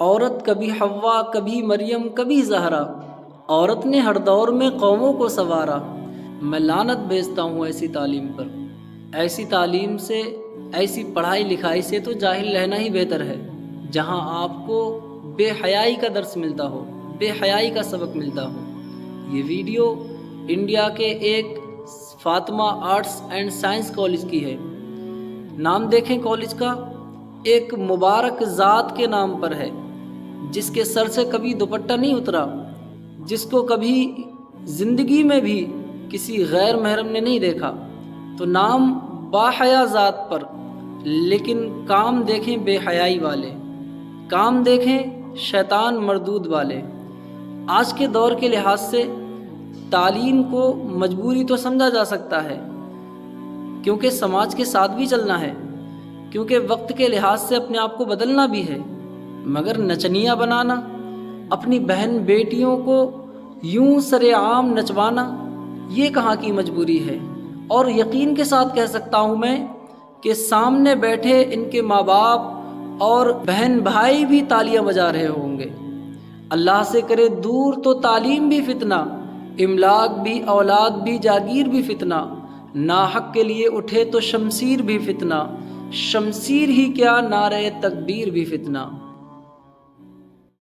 عورت کبھی حوا، کبھی مریم، کبھی زہرا، عورت نے ہر دور میں قوموں کو سنوارا۔ میں لعنت بھیجتا ہوں ایسی تعلیم پر، ایسی تعلیم سے، ایسی پڑھائی لکھائی سے تو جاہل رہنا ہی بہتر ہے، جہاں آپ کو بے حیائی کا درس ملتا ہو، بے حیائی کا سبق ملتا ہو۔ یہ ویڈیو انڈیا کے ایک Fatima arts and science college کی ہے۔ نام دیکھیں کالج کا، ایک مبارک ذات کے نام پر ہے، جس کے سر سے کبھی دوپٹہ نہیں اترا، جس کو کبھی زندگی میں بھی کسی غیر محرم نے نہیں دیکھا۔ تو نام باحیا ذات پر، لیکن کام دیکھیں بے حیائی والے، کام دیکھیں شیطان مردود والے۔ آج کے دور کے لحاظ سے تعلیم کو مجبوری تو سمجھا جا سکتا ہے، کیونکہ سماج کے ساتھ بھی چلنا ہے، کیونکہ وقت کے لحاظ سے اپنے آپ کو بدلنا بھی ہے، مگر نچنیاں بنانا، اپنی بہن بیٹیوں کو یوں سر عام نچوانا، یہ کہاں کی مجبوری ہے؟ اور یقین کے ساتھ کہہ سکتا ہوں میں کہ سامنے بیٹھے ان کے ماں باپ اور بہن بھائی بھی تالیاں بجا رہے ہوں گے۔ اللہ سے کرے دور تو تعلیم بھی فتنہ، املاک بھی، اولاد بھی، جاگیر بھی فتنہ، ناحق کے لیے اٹھے تو شمشیر بھی فتنہ، شمشیر ہی کیا نعرہ تکبیر بھی فتنہ۔